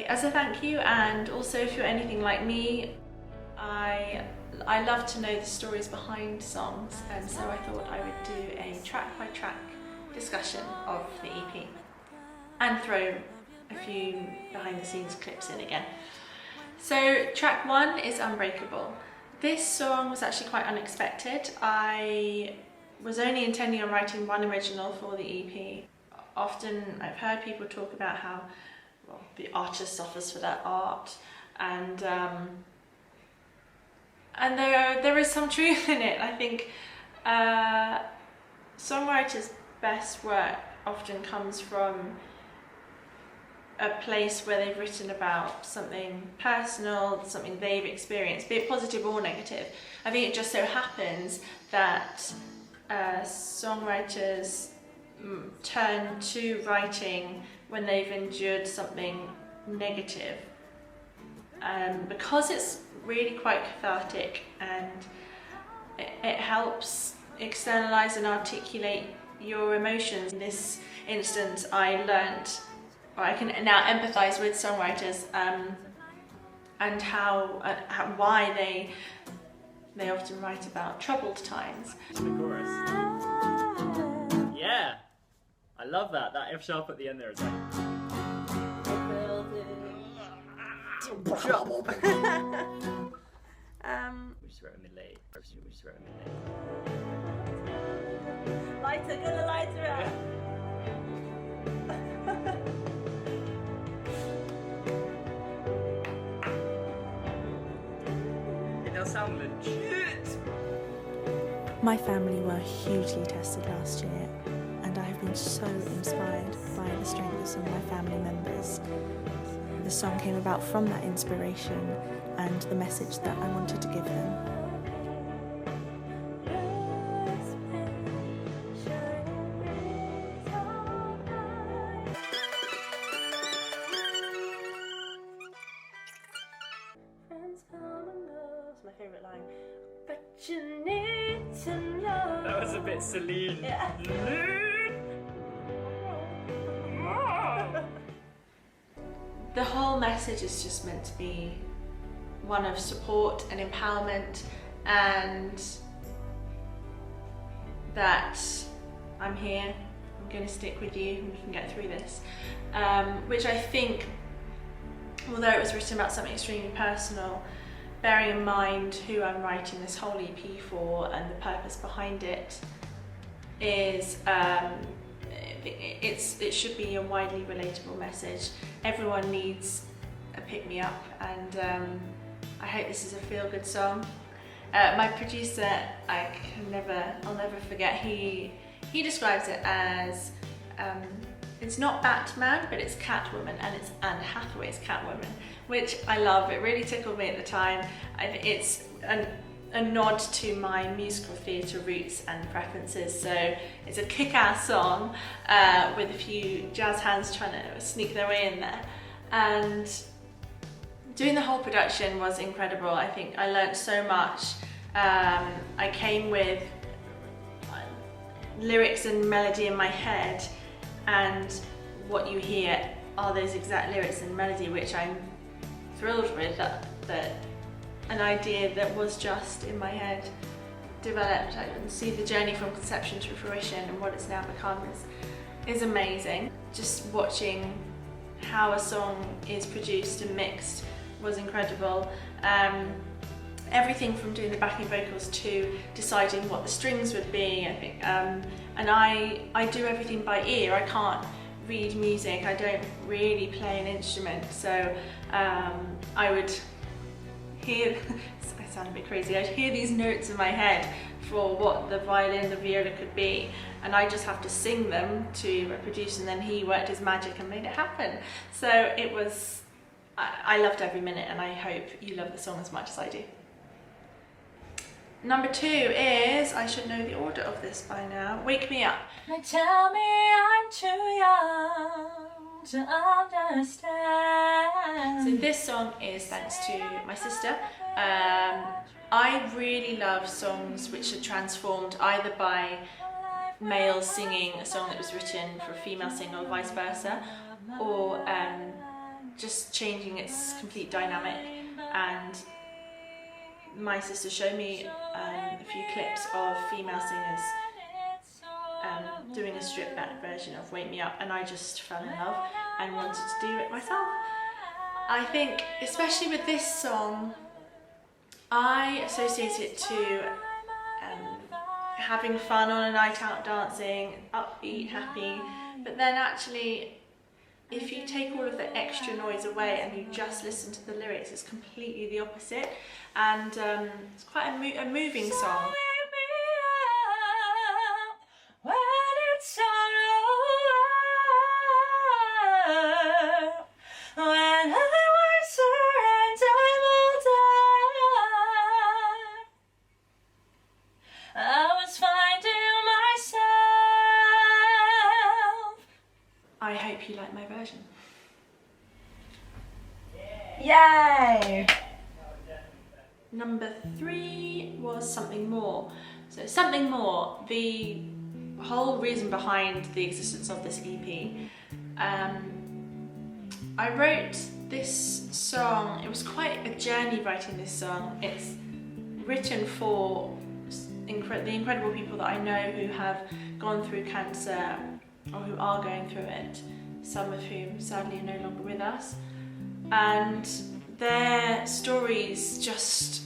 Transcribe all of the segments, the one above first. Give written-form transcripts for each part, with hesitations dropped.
As a thank you, and also if you're anything like me, I love to know the stories behind songs, and so I thought I would do a track by track discussion of the EP and throw a few behind the scenes clips in again. So track 1 is Unbreakable. This song was actually quite unexpected. I was only intending on writing one original for the EP. Often I've heard people talk about how the artist suffers for their art, and there is some truth in it. I think songwriters' best work often comes from a place where they've written about something personal, something they've experienced, be it positive or negative. I think it just so happens that songwriters turn to writing when they've endured something negative, because it's really quite cathartic, and it helps externalize and articulate your emotions. In this instance, I learnt, or I can now empathize with songwriters and why they often write about troubled times. The chorus. Yeah, I love that. That F sharp at the end there is like. Trouble. We just wrote a mid late. Lighter, get the lighter out. It does sound legit. My family were hugely tested last year, and I have been so inspired by the strength of some of my family members. The song came about from that inspiration and the message that I wanted to give them. My favourite line. But you need to know. That was a bit Celine. Yeah. The whole message is just meant to be one of support and empowerment, and that I'm here, I'm going to stick with you, and we can get through this. Which I think, although it was written about something extremely personal, bearing in mind who I'm writing this whole EP for and the purpose behind it, is it should be a widely relatable message. Everyone needs a pick-me-up, and I hope this is a feel-good song. My producer, I'll never forget, he describes it as it's not Batman, but it's Catwoman, and it's Anne Hathaway's Catwoman, which I love. It really tickled me at the time. It's a nod to my musical theatre roots and preferences, so it's a kick-ass song with a few jazz hands trying to sneak their way in there. And doing the whole production was incredible. I think I learnt so much. I came with lyrics and melody in my head, and what you hear are those exact lyrics and melody, which I'm thrilled with, that an idea that was just in my head developed. I can see the journey from conception to fruition, and what it's now become is amazing. Just watching how a song is produced and mixed was incredible. Everything from doing the backing vocals to deciding what the strings would be, I think, and I do everything by ear. I can't read music, I don't really play an instrument, so I would hear, I sound a bit crazy, I'd hear these notes in my head for what the violin, the viola could be, and I just have to sing them to reproduce, and then he worked his magic and made it happen. So it was, I loved every minute, and I hope you love the song as much as I do. Number 2 is, I should know the order of this by now, Wake Me Up. They tell me I'm too young to understand. So this song is thanks to my sister. I really love songs which are transformed either by males singing a song that was written for a female singer or vice versa, or just changing its complete dynamic. And my sister showed me a few clips of female singers doing a stripped back version of Wake Me Up, and I just fell in love and wanted to do it myself. I think, especially with this song, I associate it to having fun on a night out dancing, upbeat, happy, but then actually if you take all of the extra noise away and you just listen to the lyrics, it's completely the opposite, and it's quite a moving song. I hope you like my version. Yay! Number 3 was Something More. So Something More, the whole reason behind the existence of this EP. I wrote this song, it was quite a journey writing this song. It's written for the incredible people that I know who have gone through cancer or who are going through it, some of whom sadly are no longer with us. And their stories just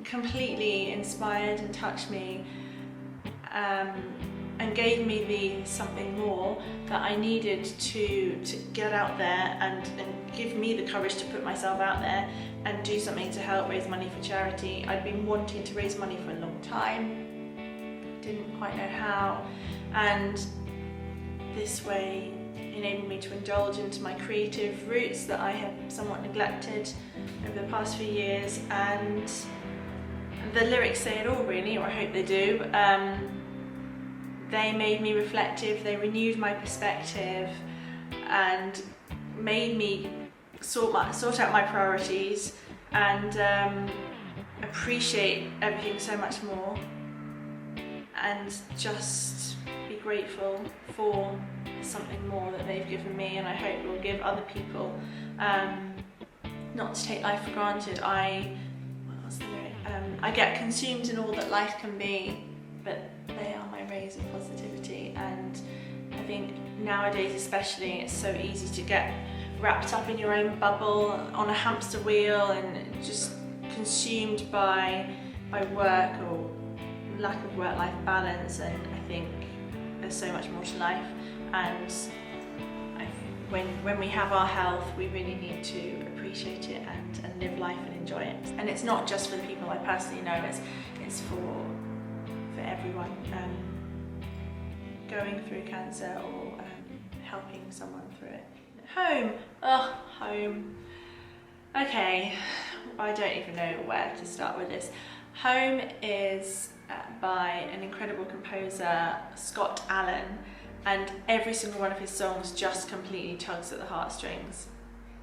completely inspired and touched me, and gave me the something more that I needed to get out there and give me the courage to put myself out there and do something to help raise money for charity. I'd been wanting to raise money for a long time, didn't quite know how, and this way enabled me to indulge into my creative roots that I have somewhat neglected over the past few years. And the lyrics say it all really, or I hope they do. They made me reflective, they renewed my perspective and made me sort out my priorities and appreciate everything so much more, and just be grateful for something more that they've given me, and I hope will give other people. Not to take life for granted. I get consumed in all that life can be, but they are my rays of positivity. And I think nowadays especially, it's so easy to get wrapped up in your own bubble on a hamster wheel and just consumed by work or lack of work-life balance. And I think there's so much more to life, and when we have our health, we really need to appreciate it and live life and enjoy it. And it's not just for the people I personally know, it's for everyone going through cancer or helping someone through it. Home, home. Okay, I don't even know where to start with this. Home is by an incredible composer, Scott Allen, and every single one of his songs just completely tugs at the heartstrings.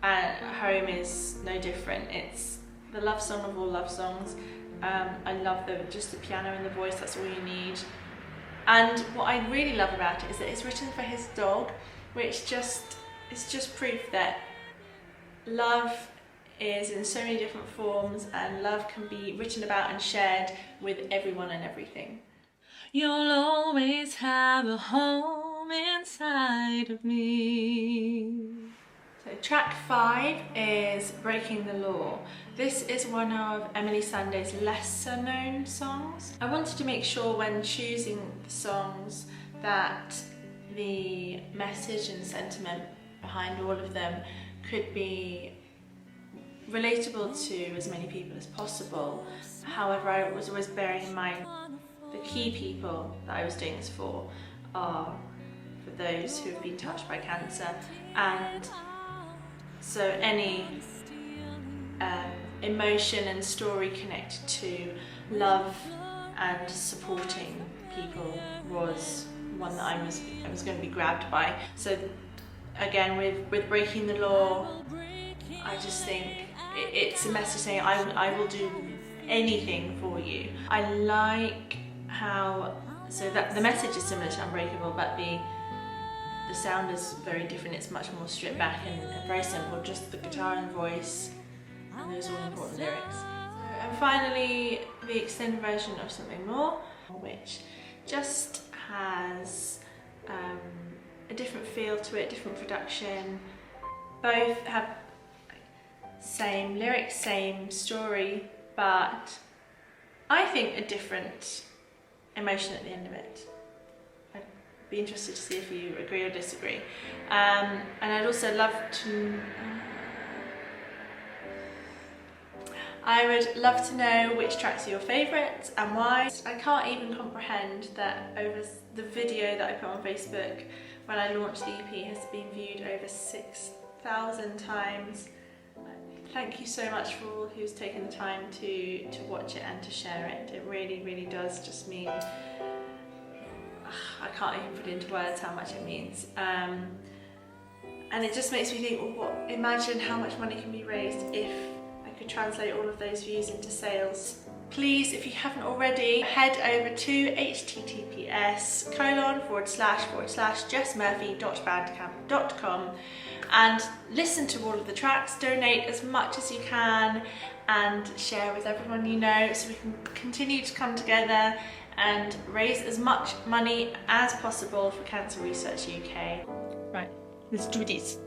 And Home is no different. It's the love song of all love songs. I love just the piano and the voice, that's all you need. And what I really love about it is that it's written for his dog, which is just proof that love is in so many different forms, and love can be written about and shared with everyone and everything. You'll always have a home inside of me. So track 5 is Breaking the Law. This is one of Emily Sandé's lesser known songs. I wanted to make sure when choosing the songs that the message and sentiment behind all of them could be relatable to as many people as possible. However, I was always bearing in mind the key people that I was doing this for are for those who have been touched by cancer, and so any emotion and story connected to love and supporting people was one that I was going to be grabbed by. So again, with Breaking the Law, I just think it's a message saying I will do anything for you. I like how, so that the message is similar to Unbreakable, but the the sound is very different. It's much more stripped back and very simple, just the guitar and voice and those all important lyrics. And finally, the extended version of Something More, which just has a different feel to it, different production. Both have same lyrics, same story, but I think a different emotion at the end of it. I'd be interested to see if you agree or disagree. And I'd also love to... I would love to know which tracks are your favourites and why. I can't even comprehend that over the video that I put on Facebook when I launched the EP has been viewed over 6,000 times. Thank you so much for all who's taken the time to watch it and to share it. It really, really does just mean, I can't even put into words how much it means. And it just makes me think, well, imagine how much money can be raised if I could translate all of those views into sales. Please, if you haven't already, head over to https://jessmurphy.bandcamp.com and listen to all of the tracks, donate as much as you can and share with everyone you know so we can continue to come together and raise as much money as possible for Cancer Research UK. Right, let's do this.